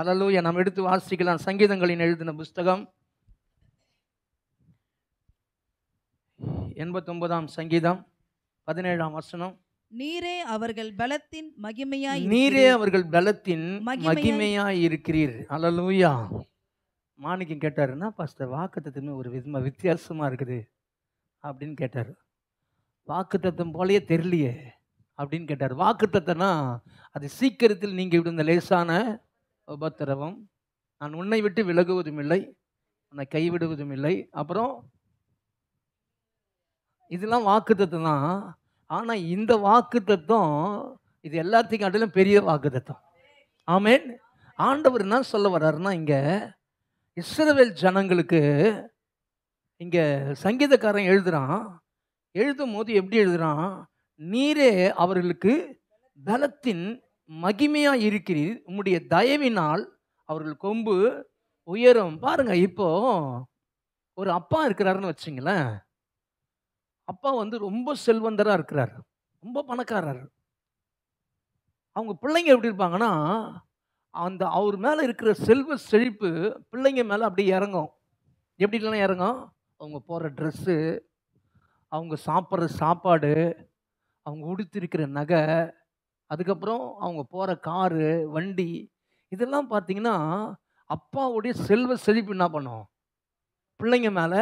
அல்லேலூயா. நாம் எடுத்து வாசிக்கலாம். சங்கீதங்களின் எழுதின புஸ்தகம் 89ஆம் சங்கீதம் 17ஆம் வசனம். நீரே அவர்கள் பலத்தின் மகிமையாய் நீரே அவர்கள் பலத்தின் மகிமையாய் மகிமையாய் இருக்கிறீர். அல்லேலூயா. மாணிக்கம் கேட்டாருன்னா பாஸ்டர் வாக்குத்தத்தமே ஒரு வித்தியாசமா இருக்குது அப்படின்னு கேட்டார். வாக்குத்தத்தம் போலயே தெரியலையே அப்படின்னு கேட்டார். வாக்குத்தத்தம்னா அது சீக்கிரத்தில் நீங்க விடுந்த லேசான உபத்திரவம், நான் உன்னை விட்டு விலகுவதும் இல்லை, உன்னை கைவிடுவதும் இல்லை. அப்புறம் இதெல்லாம் வாக்குத்தத்தம் தான். ஆனா இந்த வாக்குத்தத்தம் இது எல்லாத்தையும் காட்டிலும் பெரிய வாக்குத்தத்தம். ஆமென். ஆண்டவர் என்ன சொல்ல வர்றாருன்னா, இங்க இஸ்ரவேல் ஜனங்களுக்கு இங்க சங்கீதக்காரன் எழுதுறான். எழுதும் போது எப்படி எழுதுறான்? நீரே அவர்களுக்கு பலத்தின் மகிமையா இருக்கிறீர், உம்முடைய தயவினால் அவர்கள் கொம்பு உயரும். பாருங்க, இப்போ ஒரு அப்பா இருக்கிறாருன்னு வச்சுங்களேன். அப்பா ரொம்ப செல்வந்தரா இருக்கிறார், ரொம்ப பணக்காரர். அவங்க பிள்ளைங்க எப்படி இருப்பாங்கன்னா, அந்த அவர் மேல இருக்கிற செல்வ செழிப்பு பிள்ளைங்க மேல அப்படியே இறங்கும். எப்படிலாம் இறங்கும்? அவங்க போற ட்ரெஸ்ஸு, அவங்க சாப்பிட்ற சாப்பாடு, அவங்க உடுத்திருக்கிற நகை, அதுக்கப்புறம் அவங்க போற காரு வண்டி, இதெல்லாம் பார்த்தீங்கன்னா அப்பாவுடைய செல்வ செழிப்பு என்ன பண்ணும்? பிள்ளைங்க மேல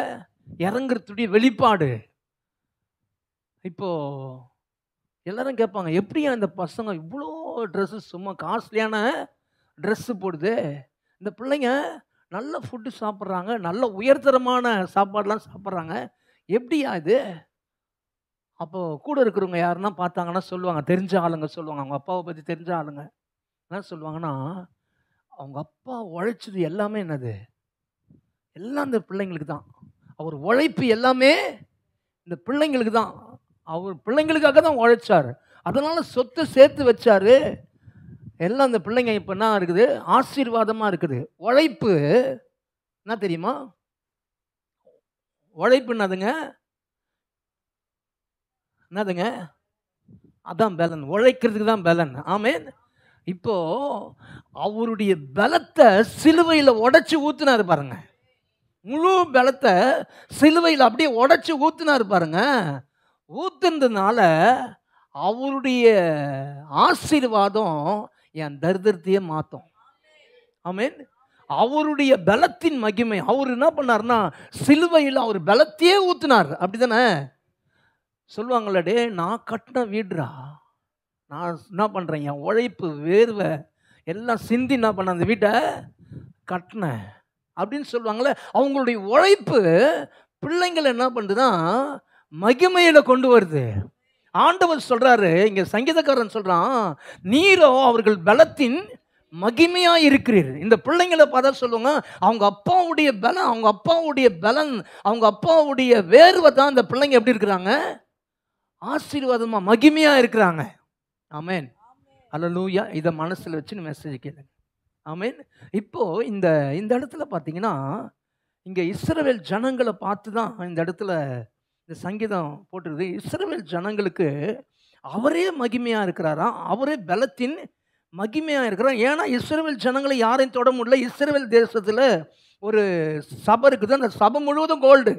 இறங்குறதுடைய வெளிப்பாடு. இப்போ எல்லாரும் கேட்பாங்க, எப்படியா இந்த பசங்க இவ்வளோ ட்ரெஸ்ஸு, சும்மா காஸ்ட்லியான ட்ரெஸ்ஸு போடுது, இந்த பிள்ளைங்க நல்ல ஃபுட்டு சாப்பிட்றாங்க, நல்ல உயர்தரமான சாப்பாடுலாம் சாப்பிட்றாங்க, எப்படியா இது? அப்போ கூட இருக்கிறவங்க யாருன்னா பார்த்தாங்கன்னா சொல்லுவாங்க, தெரிஞ்ச ஆளுங்க சொல்லுவாங்க, அவங்க அப்பாவை பற்றி தெரிஞ்ச ஆளுங்க என்ன சொல்லுவாங்கன்னா, அவங்க அப்பா உழைச்சது எல்லாமே என்னது? எல்லாம் இந்த பிள்ளைங்களுக்கு தான். அவர் உழைப்பு எல்லாமே இந்த பிள்ளைங்களுக்கு தான். அவர் பிள்ளைங்களுக்காக தான் உழைச்சார், அதனால சொத்தை சேர்த்து வச்சாரு. எல்லாம் இந்த பிள்ளைங்க இப்போ என்ன இருக்குது? ஆசீர்வாதமாக இருக்குது. உழைப்பு என்ன தெரியுமா? உழைப்பு என்னதுங்க? என்னதுங்க? அதான் பலன். உழைக்கிறதுக்கு தான் பலன். ஆமென். இப்போ அவருடைய பலத்தை சிலுவையில் உடைச்சு ஊத்துனாரு பாருங்க. முழு பலத்தை சிலுவையில் அப்படியே உடைச்சு ஊத்துனாரு பாருங்க. ஊத்துனதுனால அவருடைய ஆசீர்வாதம் என் தரித்திரத்தையே மாற்றும். ஆமென். அவருடைய பலத்தின் மகிமை. அவர் என்ன பண்ணார்னா, சிலுவையில் அவர் பலத்தையே ஊத்துனார். அப்படிதானே சொல்லுவாங்களே, டே நான் கட்டின வீடுரா, நான் என்ன பண்ணுறேன், என் உழைப்பு வேர்வை எல்லாம் சிந்தி என்ன பண்ண அந்த வீட்டை கட்டினேன் அப்படின்னு சொல்லுவாங்களே. அவங்களுடைய உழைப்பு பிள்ளைங்களை என்ன பண்ணுதுன்னா மகிமையில் கொண்டு வருது. ஆண்டவர் சொல்றாரு, இங்க சங்கீதக்காரன் சொல்றான், நீரோ அவர்கள் பலத்தின் மகிமையா இருக்கிறீர். இந்த பிள்ளைங்களை பார்த்தா சொல்லுவாங்க, அவங்க அப்பாவுடைய பலம், அவங்க அப்பாவுடைய பலன், அவங்க அப்பாவுடைய வேர்வை தான் இந்த பிள்ளைங்க எப்படி இருக்கிறாங்க? ஆசீர்வாதமா மகிமையா இருக்கிறாங்க. ஆமென். அல்லேலூயா. இதை மனசுல வச்சு மெசேஜ் கேளுங்க. ஆமென். இப்போ இந்த இடத்துல பார்த்தீங்கன்னா, இங்க இஸ்ரவேல் ஜனங்களை பார்த்து தான் இந்த இடத்துல இந்த சங்கீதம் போட்டுருது. இஸ்ரவேல் ஜனங்களுக்கு அவரே மகிமையா இருக்கிறாராம், அவரே பலத்தின் மகிமையா இருக்கிறார். ஏன்னா இஸ்ரவேல் ஜனங்களை யாரையும் தொட முடியல. இஸ்ரவேல் தேசத்துல ஒரு சபை இருக்குது, அந்த சபை முழுவதும் கோல்டு.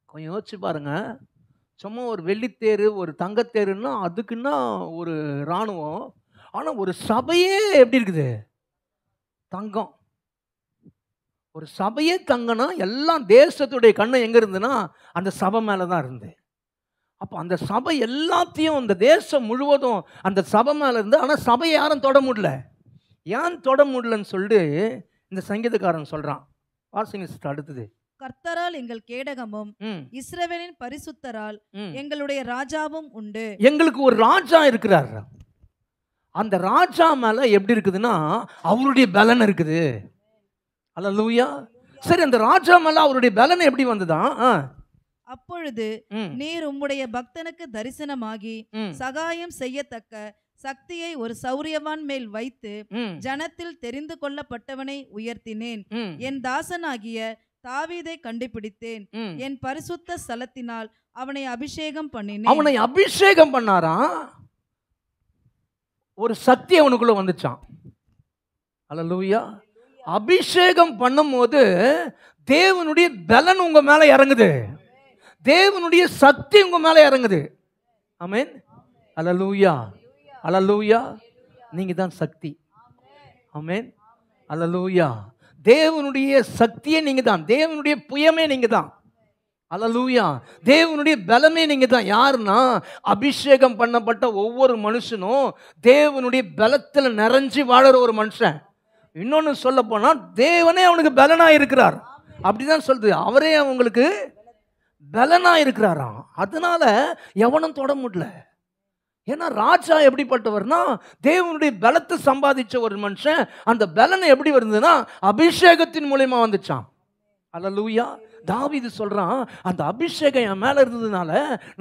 கொஞ்சம் யோசிச்சு பாருங்க, சும்மா ஒரு வெள்ளித்தேரு ஒரு தங்கத்தேருன்னா அதுக்குன்னா ஒரு இராணுவம், ஆனால் ஒரு சபையே எப்படி இருக்குது? தங்கம். ஒரு சபையே தங்கனா எல்லாம் தேசத்துடைய கண்ணை எங்கே இருந்துன்னா அந்த சபை மேலே தான் இருந்து. அப்போ அந்த சபை எல்லாத்தையும் அந்த தேசம் முழுவதும் அந்த சபை மேலே இருந்து, ஆனால் சபையை யாரும் தொட முடியல. ஏன் தொட முடியலன்னு சொல்லிட்டு இந்த சங்கீதக்காரன் சொல்கிறான். வாசிங்க சிஸ்டர் அடுத்தது. கர்த்தரால் எங்கள் கேடகமும் இஸ்ரவேலின் பரிசுத்தரால் எங்களுடைய ராஜாவும் உண்டு. எங்களுக்கு ஒரு ராஜா இருக்கிறார். அந்த ராஜா மேல எப்படி இருக்குதுன்னா அவருடைய பலன் இருக்குது. அல்லேலூயா. சரி, அந்த ராஜா மேல அவருடைய பலன் எப்படி வந்ததான்? அப்பொழுது நீர் உம்முடைய பக்தனுக்கு தரிசனமாகி சகாயம் செய்யத்தக்க சக்தியை ஒரு சௌரியவான் மேல் வைத்து ஜனத்தில் தெரிந்து கொள்ளப்பட்டவனை உயர்த்தினேன். என் தாசனாகிய தாவீதை கண்டுபிடித்தேன். என் பரிசுத்த ஸ்தலத்தினால் அவனை அபிஷேகம் பண்ணினேன். அவனை அபிஷேகம் பண்ணாராம். ஒரு சக்தி அவனுக்குள்ள வந்துச்சான். அல்லேலூயா. அபிஷேகம் பண்ணும்போது தேவனுடைய பலன் உங்க மேல இறங்குது, தேவனுடைய சக்தி உங்க மேல இறங்குது. ஆமென். அல்லேலூயா, அல்லேலூயா. நீங்க தான் சக்தி. ஆமென். அல்லேலூயா. தேவனுடைய சக்தியே நீங்க தான், தேவனுடைய புயமே நீங்க தான். அல்லேலூயா. தேவனுடைய பலமே நீங்க தான். யாருன்னா அபிஷேகம் பண்ணப்பட்ட ஒவ்வொரு மனுஷனும் தேவனுடைய பலத்தில் நிறைஞ்சு வாழற ஒரு மனுஷன். இன்னொன்னு சொல்ல போனா தேவனே அவனுக்கு பலனா இருக்கிறார். அப்படிதான் சொல்றது, அவரே அவங்களுக்கு பலனா இருக்கிறாராம். அதனால எவனும் தொட முடியல. ஏன்னா ராஜா எப்படிப்பட்டவர்னா தேவனுடைய பலத்தை சம்பாதிச்ச ஒரு மனுஷன். அந்த பலனை எப்படி வந்ததுன்னா அபிஷேகத்தின் மூலமா வந்துச்சான். அல்லேலூயா. தாவீது சொல்றான், அந்த அபிஷேகம் என் மேல இருந்ததுனால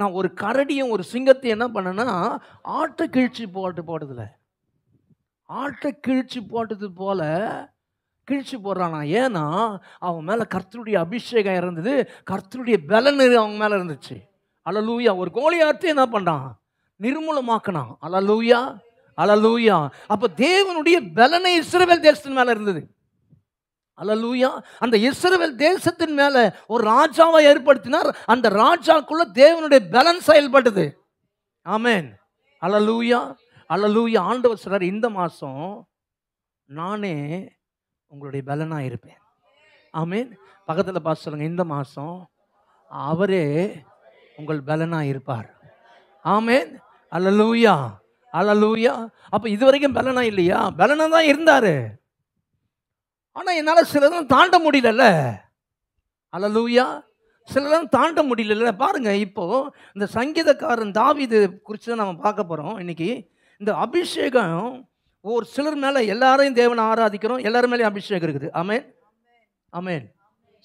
நான் ஒரு கரடியும் ஒரு சிங்கத்தையும் என்ன பண்ணேன்னா ஆட்டை கிழிச்சு போட்டதுல ஆட்டை கிழிச்சு போட்டது போல கிழிச்சு போடுறானா. ஏன்னா அவன் மேல கர்த்தருடைய அபிஷேகம் இருந்தது, கர்த்தருடைய பலன் அவங்க மேல இருந்துச்சு. அல்லேலூயா. ஒரு கோலியாத்தை என்ன பண்றான், நிர்மூலமாக்கணும். அல்லேலூயா, அல்லேலூயா. அப்ப தேவனுடைய பலனை இஸ்ரவேல் தேசத்தின் மேல இருந்தது. அல்லேலூயா. அந்த இஸ்ரவேல் தேசத்தின் மேல ஒரு ராஜாவை ஏற்படுத்தினார். அந்த ராஜாக்குள்ள தேவனுடைய பலன் செயல்பட்டது. ஆமென். அல்லேலூயா, அல்லேலூயா. ஆண்டவர் சொல்றார், இந்த மாசம் நானே உங்களுடைய பலனா இருப்பேன். ஆமென். பக்கத்துல பார்த்து சொல்லுங்க, இந்த மாசம் அவரே உங்கள் பலனா இருப்பார். ஆமென். அல்லேலூயா, அல்லேலூயா. அப்ப இதுவரைக்கும் பலனா இல்லையா? பலனா தான் இருந்தாரு. ஆனா என்னால சிலதான் தாண்ட முடியல. அல்லேலூயா. சிலதான் தாண்ட முடியல. பாருங்க, இப்போ இந்த சங்கீதக்காரன் தாவீது குறித்து நம்ம பார்க்க போறோம் இன்னைக்கு. இந்த அபிஷேகம் ஒரு சிலர் மேல, எல்லாரையும் தேவனை ஆராதிக்கிறோம், எல்லாரும் மேலேயும் அபிஷேகம் இருக்குது. ஆமென், ஆமென்.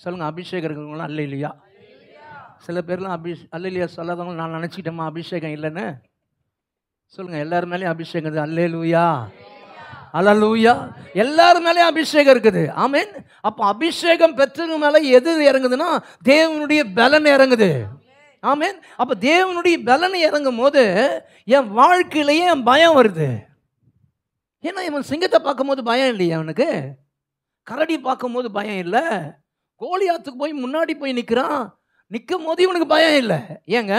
சொல்லுங்க, அபிஷேகம் இருக்குங்களா? அல்லேலூயா. சில பேர்லாம் அல்லேலூயா சொல்லாதவங்க நான் நினைச்சிட்டேம்மா அபிஷேகம் இல்லைன்னு. சொல்லுங்க, எல்லாரும் மேலேயும் அபிஷேகம் இருக்குது. அல்லேலூயா, அல்லேலூயா. எல்லாரும் மேலேயும் அபிஷேகம் இருக்குது. ஆமென். அப்ப அபிஷேகம் பெற்றவங்க மேல எது இறங்குதுன்னா தேவனுடைய பலன் இறங்குது. ஆமென். அப்ப தேவனுடைய பலன் இறங்கும் போது என் வாழ்க்கையிலேயே என் பயம் வருது. ஏன்னா இவன் சிங்கத்தை பார்க்கும் போது பயம் இல்லையா அவனுக்கு, கரடி பார்க்கும் போது பயம் இல்லை, கோலியாத்துக்கு போய் முன்னாடி போய் நிற்கிறான், நிற்கும் போது இவனுக்கு பயம் இல்லை. ஏங்க?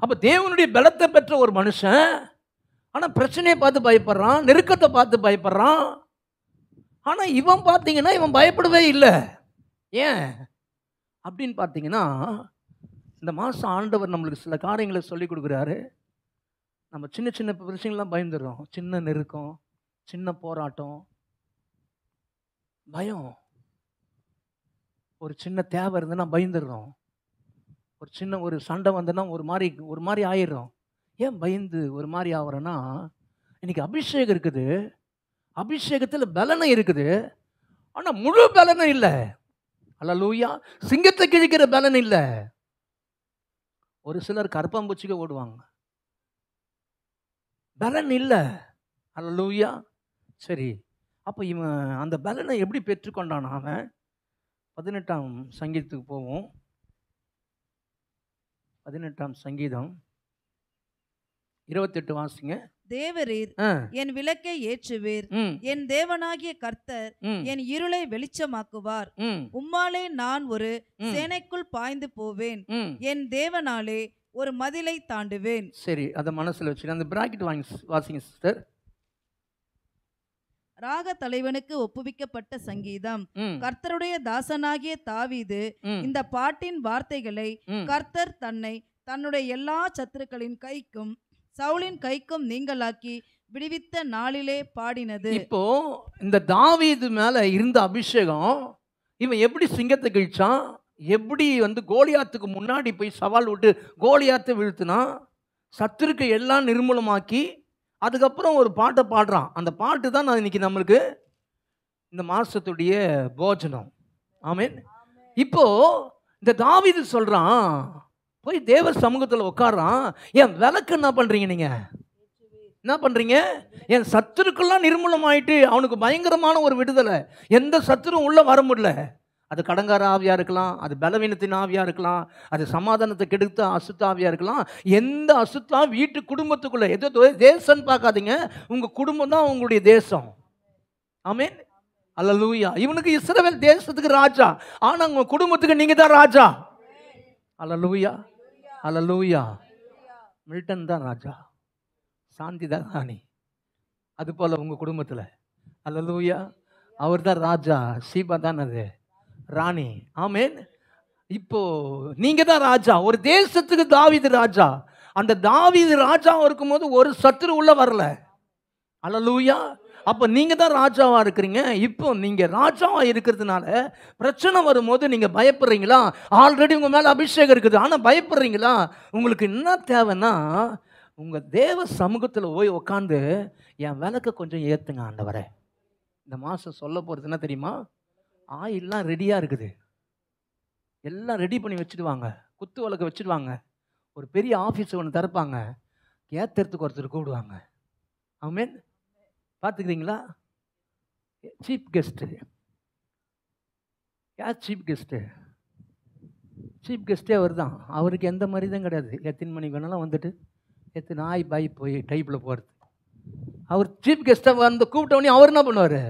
அப்ப தேவனுடைய பலத்தை பெற்ற ஒரு மனுஷன் ஆனா பிரச்சனையை பார்த்து பயப்படுறான், நெருக்கத்தை பார்த்து பயப்படுறான். ஆனா இவன் பார்த்தீங்கன்னா இவன் பயப்படவே இல்லை. ஏன் அப்படின்னு பார்த்தீங்கன்னா, இந்த மாதம் ஆண்டவர் நம்மளுக்கு சில காரியங்களை சொல்லி கொடுக்குறாரு. நம்ம சின்ன சின்ன பிரச்சனைகள்லாம் பயந்துடுறோம். சின்ன நெருக்கம், சின்ன போராட்டம், பயம். ஒரு சின்ன தேவை இருந்ததுன்னா பயந்துடுறோம். ஒரு சண்டை வந்ததுன்னா ஒரு மாதிரி ஆயிடுறோம். ஏன் பயந்து ஒரு மாதிரி ஆகிறோன்னா, இன்னைக்கு அபிஷேகம் இருக்குது, அபிஷேகத்தில் பலனை இருக்குது, ஆனால் முழு பலனும் இல்லை. அல்லேலூயா. சிங்கத்தை கிழிக்கிற பலன் இல்லை. ஒரு சிலர் கற்பம்பூச்சிக்கு ஓடுவாங்க, பலன் இல்லை. அல்லேலூயா. சரி, அப்போ இவன் அந்த பலனை எப்படி பெற்றுக்கொண்டான்? அவன் 18ஆம் சங்கீதத்துக்கு போவோம். 18ஆம் சங்கீதம் 28 வாசிங்க. தேவரீர் என் விளக்கை ஏற்றுவீர், என் தேவனாகிய கர்த்தர் என் இருளை வெளிச்சமாக்குவார். உம்மாலே நான் ஒரு சேனைக்குள் பாய்ந்து போவேன், என் தேவனாலே ஒரு மதிலை தாண்டுவேன். சரி, அதை மனசுல வச்சு அந்த பிராக்கெட் வாசிங்க சிஸ்டர். ராக தலைவனுக்கு ஒப்புவிக்கப்பட்ட சங்கீதம். கர்த்தருடைய தாசனாகிய தாவீது இந்த பாட்டின் வார்த்தைகளை கர்த்தர் தன்னுடைய எல்லா சத்துருக்களின் கைக்கும் சவுலின் கைக்கும் நீங்களாக்கி விடுவித்த நாளிலே பாடினது. இப்போ இந்த தாவீது மேல இருந்த அபிஷேகம், இவன் எப்படி சிங்கத்தை கிழிச்சான், எப்படி கோலியாத்துக்கு முன்னாடி போய் சவால் விட்டு கோலியாத்தை வீழ்த்தினா, சத்துருக்கு எல்லாம் நிர்மூலமாக்கி அதுக்கப்புறம் ஒரு பாட்டை பாடுறான். அந்த பாட்டு தான் நான் இன்னைக்கு நம்மளுக்கு இந்த மாசத்துடைய போஜனம். ஆமென். இப்போ இந்த தாவீது சொல்றான், போய் தேவ சமூகத்தில் உட்காரான், என் விளக்கு என்ன பண்றீங்க, நீங்க என்ன பண்றீங்க? என் சத்துருக்கெல்லாம் நிர்மூலம் ஆயிட்டு அவனுக்கு பயங்கரமான ஒரு விடுதலை, எந்த சத்துரும் உள்ள வர முடியல. அது கடங்கார ஆவியாக இருக்கலாம், அது பலவீனத்தின் ஆவியாக இருக்கலாம், அது சமாதானத்தை கெடுத்த அசுத்த ஆவியாக இருக்கலாம். எந்த அசுத்தா வீட்டு குடும்பத்துக்குள்ளே ஏதோ தேசம்னு பார்க்காதீங்க, உங்கள் குடும்பம் தான் உங்களுடைய தேசம். ஆமென். அல்லேலூயா. இவனுக்கு இஸ்ரவேல் தேசத்துக்கு ராஜா, ஆனால் உங்கள் குடும்பத்துக்கு நீங்கள் தான் ராஜா. அல்லேலூயா, அல்லேலூயா. மில்டன் தான் ராஜா, சாந்தி தான் ராணி. அது போல் உங்கள் குடும்பத்தில் அல்லேலூயா, அவர் தான் ராஜா, சீபா தான் அது ராணி. ஆமென். இப்போ நீங்க தான் ராஜா. ஒரு தேசத்துக்கு தாவீது ராஜா. அந்த தாவீது ராஜா இருக்கும்போது ஒரு சத்துரு உள்ள வரல. அல்லேலூயா. அப்ப நீங்க தான் ராஜாவா இருக்கிறீங்க. இப்போ நீங்க ராஜாவா இருக்கிறதுனால பிரச்சனை வரும்போது நீங்க பயப்படுறீங்களா? ஆல்ரெடி உங்க மேல அபிஷேகம் இருக்குது, ஆனா பயப்படுறீங்களா? உங்களுக்கு என்ன தேவைன்னா, உங்க தேவ சமூகத்துல போய் உட்காந்து என் விளக்க கொஞ்சம் ஏத்துங்க ஆண்டவரே. இந்த மாசம் சொல்ல போறது என்ன தெரியுமா? ஆயில்லாம் ரெடியா இருக்குது, எல்லாம் ரெடி பண்ணி வச்சுடுவாங்க, குத்து விளக்க வச்சுடுவாங்க, ஒரு பெரிய ஆஃபீஸ் ஒன்று திறப்பாங்க, ஏத்துறதுக்கு ஒருத்தர் கூப்பிடுவாங்க. ஆமென். பார்த்துக்கிறீங்களா? Chief guest. யார் சீப் கெஸ்ட்டு? சீப் கெஸ்ட்டே அவர் தான். அவருக்கு எந்த மரியாதையும் கிடையாது. எத்தனை மணிக்கு வேணாலும் வந்துட்டு எத்தனை நாய் பாய் போய் டைப்பில் போகிறது. அவர் சீப் கெஸ்ட்டாக வந்து கூப்பிட்டவொடனே அவர் என்ன பண்ணுவார்?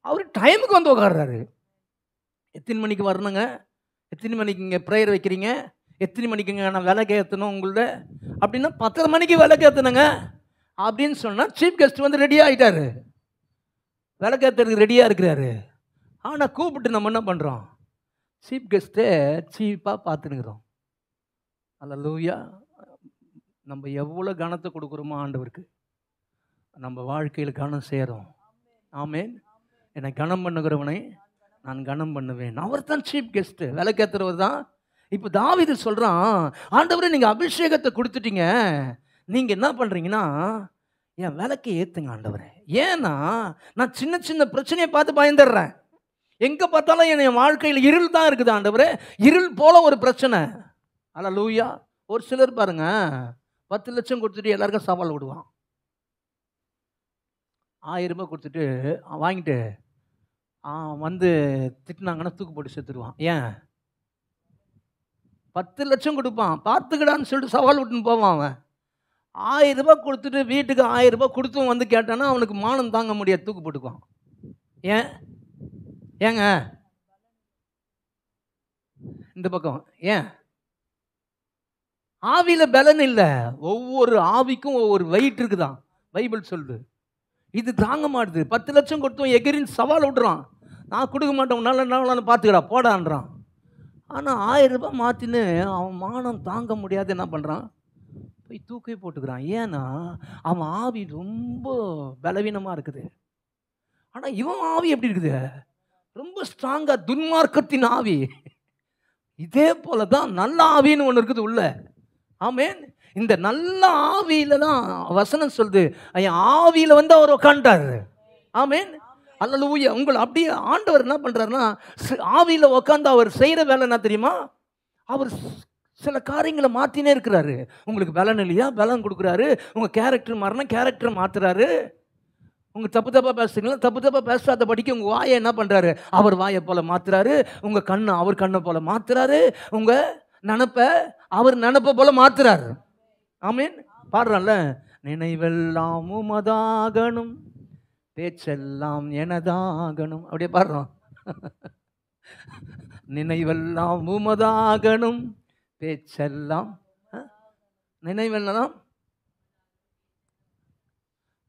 அவர் டைமுக்கு வந்து உட்காடுறாரு. எத்தனை மணிக்கு வரணுங்க, எத்தனை மணிக்கு இங்கே ப்ரேயர் வைக்கிறீங்க, எத்தனை மணிக்குங்க நான் விளக்கு ஏற்றணும் உங்கள்ட அப்படின்னா 10 மணிக்கு விளக்கு ஏற்றணுங்க அப்படின்னு சொன்னால் சீஃப் கெஸ்ட் வந்து ரெடியாக ஆகிட்டாரு, விளக்கு ஏற்றுறதுக்கு ரெடியாக இருக்கிறாரு. ஆனால் கூப்பிட்டு நம்ம என்ன பண்ணுறோம்? சீஃப் கெஸ்ட்டை சீப்பாக பார்த்துனுக்குறோம். அல்லேலூயா. நம்ம எவ்வளோ கனத்தை கொடுக்குறோமோ ஆண்டவருக்கு, நம்ம வாழ்க்கையில் கனம் செய்கிறோம். ஆமென். என்னை கனம் பண்ணுகிறவனை நான் கனம் பண்ணுவேன். அவர் தான் சீஃப் கெஸ்ட்டு, விளக்கேற்றுறவர் தான். இப்போ தாவீது சொல்கிறான், ஆண்டவரே நீங்கள் அபிஷேகத்தை கொடுத்துட்டீங்க, நீங்கள் என்ன பண்ணுறீங்கன்னா என் விளக்கை ஏற்றுங்க ஆண்டவரே. ஏன்னா நான் சின்ன சின்ன பிரச்சனையை பார்த்து பயந்துடுறேன். எங்கே பார்த்தாலும் என் வாழ்க்கையில் இருள் தான் இருக்குது ஆண்டவரே, இருள் போல ஒரு பிரச்சனை. அல்லேலூயா. ஒரு சிலர் பாருங்க 10 லட்சம் கொடுத்துட்டு எல்லாருக்கும் சவால் விடுவான். 1000 ரூபாய் கொடுத்துட்டு வாங்கிட்டு வந்து திட்டினாங்கன்னா தூக்கு போட்டு செத்துருவான். ஏன்? 10 லட்சம் கொடுப்பான், பார்த்துக்கடான்னு சொல்லிட்டு சவால் விட்டுன்னு போவான். அவன் 1000 ரூபாய் கொடுத்துட்டு வீட்டுக்கு 1000 ரூபாய் கொடுத்தும் வந்து கேட்டானா அவனுக்கு மானம் தாங்க முடியாது, தூக்கு போட்டுக்குவான். ஏன்? ஏங்க இந்த பக்கம் ஏன்? ஆவியில பலன் இல்லை. ஒவ்வொரு ஆவிக்கும் ஒவ்வொரு வெயிட் இருக்குதான், பைபிள் சொல்லுது. இது தாங்க மாட்டுது. 10 லட்சம் கொடுத்தோம் எகிரின்னு சவால் விட்டுறான். நான் கொடுக்க மாட்டேன், உன்னால என்ன பார்த்துக்கடா போடான்றான். ஆனால் 1000 ரூபாய் மாற்றின்னு அவன் மானம் தாங்க முடியாது என்ன பண்ணுறான்? போய் தூக்கி போட்டுக்கிறான். ஏன்னா அவன் ஆவி ரொம்ப பலவீனமாக இருக்குது. ஆனால் இவன் ஆவி எப்படி இருக்குது? ரொம்ப ஸ்ட்ராங்காக, துன்மார்க்கத்தின் ஆவி. இதே போல தான் நல்ல ஆவின்னு ஒன்று இருக்குது உள்ள. ஆமென். இந்த நல்ல ஆவியில தான் வசனம் சொல்லுது, என் ஆவியில வந்து அவர் உட்காந்துட்டாரு. ஆமென். அல்லேலூயா. உங்களை அப்படியே ஆண்டவர் என்ன பண்றாருன்னா, ஆவியில உட்காந்து அவர் செய்யற வேலை என்ன தெரியுமா? அவர் சில காரியங்களை மாத்தினே இருக்கிறாரு. உங்களுக்கு பலன் இல்லையா, பலன் கொடுக்குறாரு. உங்க கேரக்டர் மாறினா கேரக்டர் மாத்துறாரு. உங்க தப்பு தப்பா பேசுறீங்களா, தப்பு தப்பா பேசாத படிக்க உங்க வாயை என்ன பண்றாரு? அவர் வாயை போல மாத்துறாரு. உங்க கண்ணை அவர் கண்ணை போல மாத்துறாரு. உங்க நினப்ப அவர் நினப்ப போல மாத்துறாரு. ஆமீன். பாடுறான்ல, நினைவெல்லாம் உமதாகணும், பேச்செல்லாம் எனதாகணும், அப்படியே பாடுறோம். நினைவெல்லாம் உமதாகணும், பேச்செல்லாம் நினைவெல்லாம்,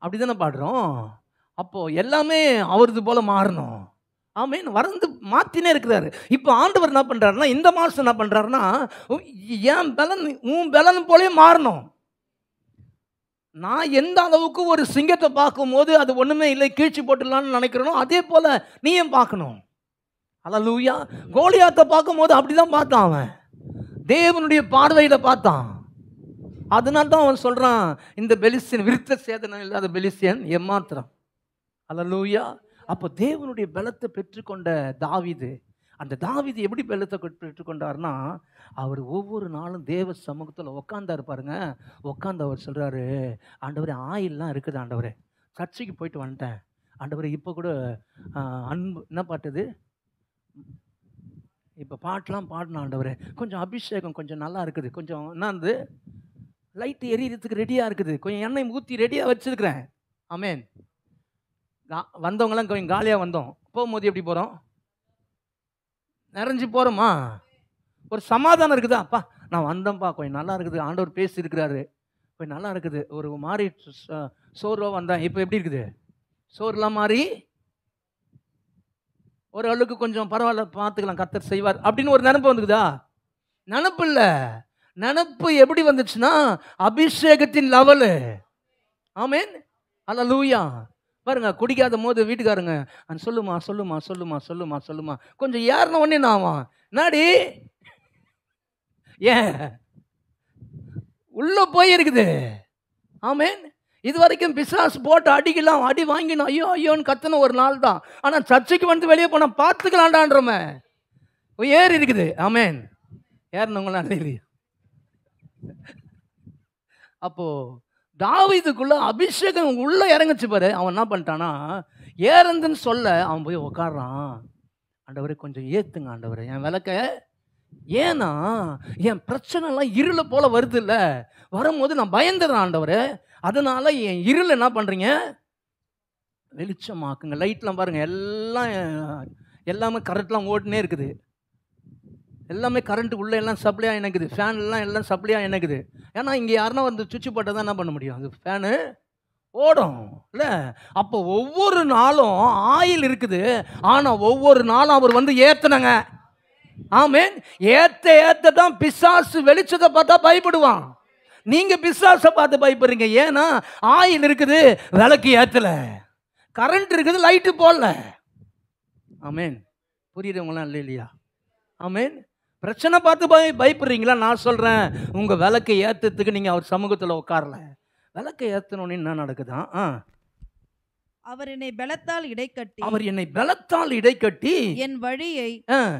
அப்படிதானே பாடுறோம். அப்போ எல்லாமே அவரது போல மாறணும். ஆமீன். வறந்து மாத்தினே இருக்கிறாரு. இப்போ ஆண்டவர் என்ன பண்றாருன்னா, இந்த மாசம் என்ன பண்றாருன்னா, என் பலன் உன் பலன் போலே மாறணும். நான் எந்த அளவுக்கு ஒரு சிங்கத்தை பார்க்கும்போது அது ஒண்ணுமே இல்லை கீழ்ச்சி போட்டுடலான்னு நினைக்கிறனோ, அதே போல நீயும் பார்க்கணும். அல்லேலூயா. கோலியாத்தை பார்க்கும்போது அப்படிதான் பார்த்தான் அவன், தேவனுடைய பார்வையில பார்த்தான். அதனால தான் அவன் சொல்றான், இந்த பெலிஸ்தியன் விருத்த சேதனம் இல்லாத பெலிஸ்தியன் எம்மாத்திரம். அல்லேலூயா. அப்போ தேவனுடைய பலத்தை பெற்றுக்கொண்ட தாவீது, அந்த தாவீது எப்படி பலத்தை பெற்றுக்கொண்டார்னா, அவர் ஒவ்வொரு நாளும் தேவ சமூகத்தில் உட்கார்ந்தாரு பாருங்க. உட்கார்ந்து அவர் சொல்றாரு, ஆண்டவரே ஆயில்லாம் இருக்குது ஆண்டவரே, சர்ச்சைக்கு போயிட்டு வந்துட்டேன் ஆண்டவரே, இப்போ கூட அன்பு என்ன பாட்டுது, இப்போ பாட்டெலாம் பாடின ஆண்டவரே, கொஞ்சம் அபிஷேகம் கொஞ்சம் நல்லா இருக்குது, கொஞ்சம் என்னது லைட்டு எரியறதுக்கு ரெடியாக இருக்குது, கொஞ்சம் எண்ணெய் ஊற்றி ரெடியாக வச்சுருக்கிறேன். ஆமேன். வந்தவங்களாம் கொஞ்சம் காலியாக வந்தோம். போகும்போது எப்படி போகிறோம்? நிறைஞ்சு போகிறோமா? ஒரு சமாதானம் இருக்குதா? அப்பா நான் வந்தேன்ப்பா, கொஞ்சம் நல்லா இருக்குது, ஆண்டவர் பேசியிருக்கிறாரு, கொஞ்சம் நல்லா இருக்குது. ஒரு மாதிரி சோர்வாக வந்தேன், இப்போ எப்படி இருக்குது? சோறுலாம் மாறி ஒரு அளவுக்கு கொஞ்சம் பரவாயில்ல, பார்த்துக்கலாம், கர்த்தர் செய்வார் அப்படின்னு ஒரு நினைப்பு வந்துக்குதா? நினப்பு இல்லை. நினப்பு எப்படி வந்துச்சுன்னா அபிஷேகத்தின் லெவலு. ஆமேன். அல்லேலூயா. பாருங்க, குடிக்காத போது வீட்டுக்காரங்க சொல்லுமா சொல்லுமா சொல்லுமா சொல்லுமா சொல்லுமா கொஞ்சம் ஏறின உடனே நான் நாடி ஏன் உள்ள போயிருக்குது. ஆமேன். இது வரைக்கும் பிசாசு போட்டு அடிக்கலாம், அடி வாங்கினோம், ஐயோ ஐயோன்னு கத்துன ஒரு நாள் தான். ஆனால் சர்ச்சைக்கு வந்து வெளியே போனால் பார்த்துக்கலாண்டான்றமே ஏறி இருக்குது. ஆமேன். ஏறினவங்களாம் இல்லையா? அப்போ தாவீதுக்குள்ள அபிஷேகம் உள்ள இறங்குச்சு பாரு. அவன் என்ன பண்ணிட்டானா, ஏறந்துன்னு சொல்ல அவன் போய் உட்காடுறான். ஆண்டவரே கொஞ்சம் ஏத்துங்க ஆண்டவரே என் விளக்க. ஏன்னா என் பிரச்சனை எல்லாம் இருள போல வருது இல்ல, வரும்போது நான் பயந்துடுறேன் ஆண்டவரே, அதனால என் இருள் என்ன பண்றீங்க, வெளிச்சமாக்குங்க. லைட்லாம் பாருங்க, எல்லாமே கரண்ட்லாம் ஓட்டுனே இருக்குது, எல்லாமே கரண்ட் உள்ள எல்லாம் சப்ளையாக எனக்குது, ஃபேன் எல்லாம் சப்ளையாக எனக்குது. ஏன்னா இங்கே யாருன்னா வந்து சுவிட்ச் போட்டால் தான் என்ன பண்ண முடியும், அது ஃபேனு ஓடும் இல்லை. அப்போ ஒவ்வொரு நாளும் ஆயில் இருக்குது, ஆனால் ஒவ்வொரு நாளும் அவர் வந்து ஏற்றுனங்க. ஆமேன். ஏத்த தான் பிசாசு வெளிச்சத்தை பார்த்தா பயப்படுவான். நீங்க பிசாசை பார்த்து பயப்படுறீங்க, ஏன்னா ஆயில் இருக்குது, விளக்கு ஏத்தல, கரண்ட் இருக்குது, லைட்டு போடல. ஆமேன். புரியுறவங்களாம் இல்லை இல்லையா? ஆமேன். பிரச்சனை பார்த்து பயப்படுறீங்களா? நான் சொல்றேன், உங்க விளக்கை ஏத்துறதுக்கு நீங்க அவர் சமூகத்தில் உட்காரல. விளக்கை ஏத்தணும்னு என்ன நடக்குதான்? அவர் என்னை பலத்தால் இடைக்கட்டி, அவர் என்னை பலத்தால் இடைக்கட்டி என் வழியை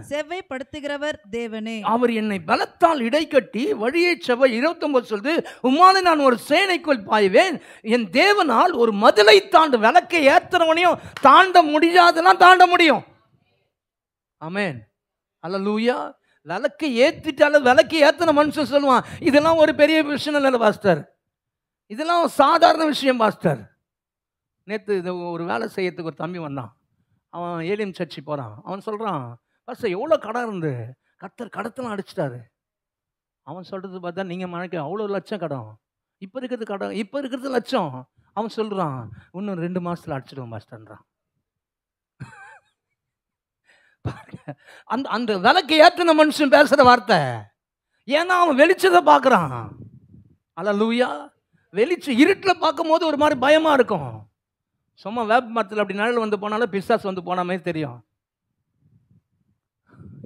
செவ்வைப்படுத்துகிறவர் தேவனே. அவர் என்னை பலத்தால் இடைக்கட்டி வழியை செவ்வை. 29 சொல்லுது, உம்மாலே நான் ஒரு சேனைக்குள் பாய்வேன், என் தேவனால் ஒரு மதிலை தாண்டு. விளக்கை ஏத்துறவனையும் தாண்ட முடியாதெல்லாம் தாண்ட முடியும். ஆமேன். அல்லேலூயா. விளக்கை ஏற்றிட்டாலும் விளக்கை ஏற்றின மனுஷன் சொல்லுவான், இதெல்லாம் ஒரு பெரிய விஷயம் இல்லை பாஸ்டர், இதெல்லாம் சாதாரண விஷயம் பாஸ்டர். நேற்று இது ஒரு வேலை செய்யறதுக்கு ஒரு தம்பி வந்தான், அவன் ஏலியம் சர்ச்சி போகிறான். அவன் சொல்கிறான், பாஸ்டர் எவ்வளோ கடன் இருந்து கர்த்தர் கடத்தெல்லாம் அடிச்சிட்டாரு. அவன் சொல்கிறது பார்த்தா, நீங்கள் மழைக்கு அவ்வளோ லட்சம் கடன், இப்போ இருக்கிறது கடன், இப்போ இருக்கிறது லட்சம். அவன் சொல்கிறான், இன்னும் 2 மாதத்தில் அடிச்சிடுவோம் பாஸ்டர்ன்றான். அந்த அந்த விளக்கை ஏற்றின மனுஷன் பேசுற வார்த்தை. ஏன்னா அவன் வெளிச்சத்தை பார்க்குறான். அல்லேலூயா. வெளிச்சம் இருட்டில் பார்க்கும் போது ஒரு மாதிரி பயமா இருக்கும். சும்மா வேப்ப மரத்தில் அப்படி நிழல் வந்து போனாலும் பிசாசு வந்து போன மாதிரி தெரியும்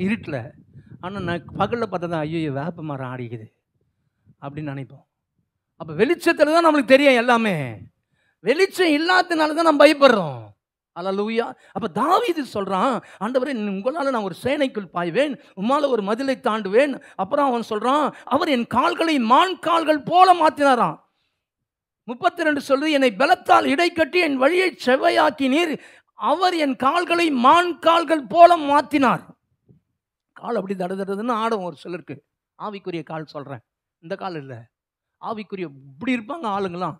இருட்டில். ஆனால் நான் பகலில் பார்த்தா தான், ஐயோ வேப்ப மரம் ஆடிக்குது அப்படின்னு நினைப்போம். அப்போ வெளிச்சத்தில் தான் நம்மளுக்கு தெரியும் எல்லாமே. வெளிச்சம் இல்லாததுனால தான் நம்ம பயப்படுறோம். அல்லேலூயா. அப்ப தாவீது சொல்றான், ஆண்டவரே உங்களால நான் ஒரு சேனைக்குள் பாய்வேன், உம்மால ஒரு மதிலை தாண்டுவேன். அப்புறம் அவன் சொல்றான், அவர் என் கால்களை மான் கால்கள் போல மாத்தினாராம். 32 சொல்லுது, என்னை பலத்தால் இடைக்கட்டி என் வழியை செவ்வையாக்கினீர், அவர் என் கால்களை மான் கால்கள் போல மாத்தினார். கால் அப்படி தடுதுன்னு ஆடும் ஒரு சிலருக்கு. ஆவிக்குரிய கால் சொல்றேன், இந்த கால் இல்லை, ஆவிக்குரிய இப்படி இருப்பாங்க ஆளுங்களாம்.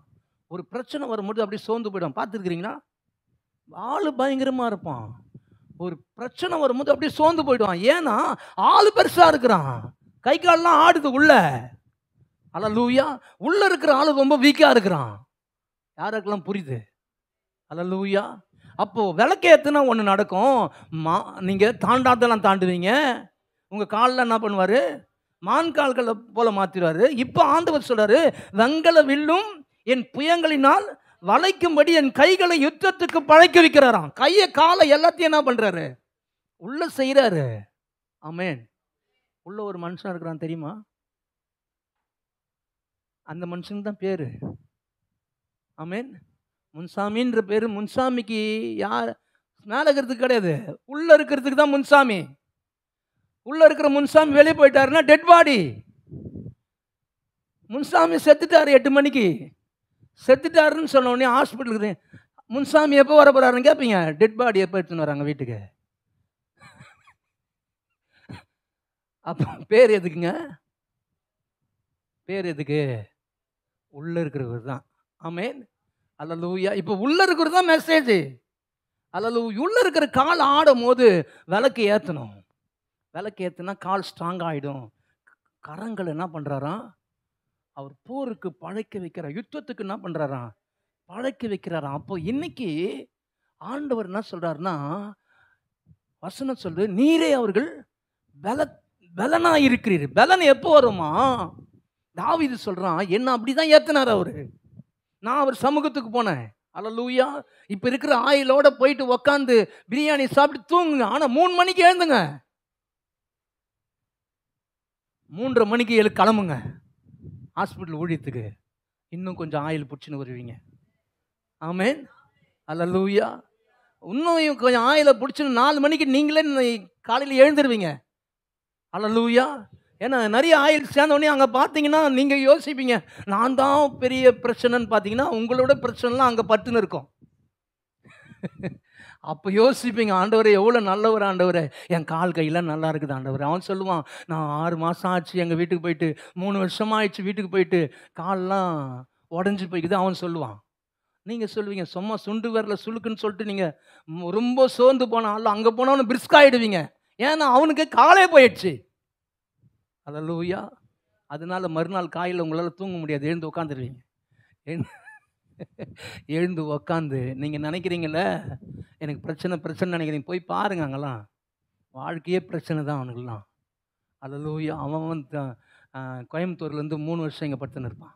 ஒரு பிரச்சனை வரும்போது அப்படி சோர்ந்து போயிடும். பார்த்துருக்கிறீங்களா? ஆளு பயங்கரமா இருப்பான், ஒரு பிரச்சனை வரும்போது அப்படியே சோர்ந்து போயிடுவான். ஏன்னா ஆளு பெருசா இருக்கிறான், கை கால்லாம் ஆடுது உள்ள. அல்லேலூயா. உள்ள இருக்கிற ஆளு ரொம்ப வீக்கா இருக்கிறான். யாருக்கெல்லாம் புரியுது? அல்லேலூயா. அப்போ விளக்கேத்துனா ஒன்று நடக்கும், நீங்க தாண்டாதெல்லாம் தாண்டுவீங்க. உங்க காலில் என்ன பண்ணுவாரு, மான் கால்களை போல மாத்திடுவாரு. இப்போ ஆண்டவர் சொல்றாரு, வெங்கல வில்லும் என் புயங்களினால் வளைக்கும்படி என் கைகளை யுத்தத்துக்கு பழக்க வைக்கிறாராம். கையை காலை எல்லாத்தையும் என்ன பண்றாரு, உள்ள செய்யறாரு. ஆமேன். உள்ள ஒரு மனுஷன் இருக்கிறான் தெரியுமா? அந்த மனுஷனுக்கு தான் பேரு ஆமேன் முன்சாமின்ற பேரு. முன்சாமிக்கு யார் மேல இருக்கிறதுக்கு கிடையாது, உள்ள இருக்கிறதுக்கு தான் முன்சாமி. உள்ள இருக்கிற முன்சாமி வெளியே போயிட்டாருன்னா டெட் பாடி. முன்சாமி செத்துட்டாரு 8 மணிக்கு, செத்துட்டாருன்னு சொன்ன உடனே ஹாஸ்பிட்டலுக்கு முன்சாமி எப்போ வர போறாருன்னு கேட்பீங்க. டெட் பாடி எப்போ எடுத்துன்னு வராங்க வீட்டுக்கு? அப்போ பேர் எதுக்குங்க? பேர் எதுக்கு? உள்ள இருக்கிறவர் தான். ஆமென். அல்லேலூயா. இப்போ உள்ள இருக்கிறது தான் மெசேஜ். அல்லேலூயா. உள்ள இருக்கிற கால் ஆடும் போது விளக்கு ஏற்றணும். விளக்கு ஏற்றினா கால் ஸ்ட்ராங் ஆகிடும். கரங்கள் என்ன பண்ணுறாராம்? அவர் போருக்கு பழைக்க வைக்கிறார். யுத்தத்துக்கு என்ன பண்ணுறாராம்? பழைக்க வைக்கிறாராம். அப்போ இன்னைக்கு ஆண்டவர் என்ன சொல்றாருன்னா, வசனம் சொல்லு, நீரே அவர்கள் பலனா இருக்கிறீர். பலன் எப்போ வருமா? தாவீது சொல்றான், என்ன அப்படிதான் ஏத்தினார் அவரு. நான் அவர் சமூகத்துக்கு போனேன். அல்லேலூயா. இப்ப இருக்கிற ஆயிலோட போயிட்டு உக்காந்து பிரியாணி சாப்பிட்டு தூங்குங்க. ஆனா 3 மணிக்கு எழுந்துங்க. 3:30 மணிக்கு கிளம்புங்க ஹாஸ்பிட்டல் ஊழியத்துக்கு. இன்னும் கொஞ்சம் ஆயில் பிடிச்சின்னு வருவீங்க. ஆமென். அல்லேலூயா. இன்னும் கொஞ்சம் ஆயில பிடிச்சின்னு 4 மணிக்கு நீங்களே காலையில் எழுந்துருவீங்க. அல்லேலூயா. ஏன்னா நிறைய ஆயில் சேர்ந்தோடனே அங்கே பார்த்தீங்கன்னா நீங்கள் யோசிப்பீங்க, நான் தான் பெரிய பிரச்சனைன்னு. பார்த்தீங்கன்னா உங்களோட பிரச்சனைலாம் அங்கே பட்டுன்னு இருக்கும். அப்போ யோசிப்பீங்க, ஆண்டவரே எவ்வளோ நல்லவர் ஆண்டவரே, என் கால் கையெல்லாம் நல்லா இருக்குது ஆண்டவர். அவன் சொல்லுவான், நான் 6 மாதம் ஆச்சு எங்கள் வீட்டுக்கு போயிட்டு, 3 வருஷமாக ஆயிடுச்சு வீட்டுக்கு போயிட்டு, கால்லாம் உடஞ்சி போய்க்குது அவன் சொல்லுவான். நீங்கள் சொல்லுவீங்க, சும்மா சுண்டு வரல சுழுக்குன்னு சொல்லிட்டு நீங்கள் ரொம்ப சோர்ந்து போனாலும் அங்கே போனவனு பிரிஸ்க் ஆகிடுவீங்க. ஏன்னா அவனுக்கு காலே போயிடுச்சு. அல்லேலூயா. அதனால மறுநாள் காலையில் உங்களால் தூங்க முடியாது, எழுந்து உட்காந்துருவீங்க. எழுந்து உக்காந்து நீங்கள் நினைக்கிறீங்கள எனக்கு பிரச்சனை நினைக்கிறீங்க, போய் பாருங்க, அங்கெல்லாம் வாழ்க்கையே பிரச்சனை தான் அவனுக்கெல்லாம். அல்லேலூயா. அவன் கோயம்புத்தூர்லேருந்து 3 வருஷம் இங்கே படுத்துன்னு இருப்பான்.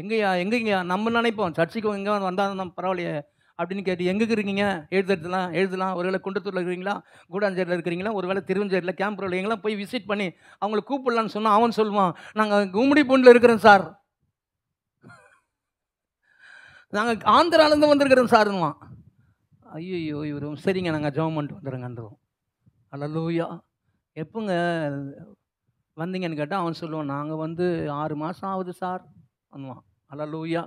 எங்கேயா நம்ம நினைப்போம் சர்ச்சைக்கு எங்கே வந்தால் பரவாயில்லையே அப்படின்னு கேட்டு, எங்கே இருக்கீங்க? எழுதலாம். ஒருவேளை குன்றத்தூரில் இருக்கிறீங்களா, கூடாஞ்சேரியில் இருக்கிறீங்களா, ஒருவேளை திருவஞ்சேரியில் கேம்ப் ரோடில் எங்கெல்லாம் போய் விசிட் பண்ணி அவங்கள கூப்பிடலான்னு சொன்னால் அவன் சொல்லுவான், நாங்கள் கும்மிடி பூண்டில் இருக்கிறோம் சார், நாங்கள் ஆந்திராலேருந்து வந்திருக்கிறோம் சார்னுவான். ஐயோ இவரும் சரிங்க நாங்கள் ஜெபம் பண்ணிட்டு வந்துடுறோங்கன்றோம். அல்லேலூயா. எப்போங்க வந்தீங்கன்னு கேட்டால் அவன் சொல்லுவான், நாங்கள் வந்து 6 மாதம் ஆகுது சார் பண்ணுவான். அல்லேலூயா.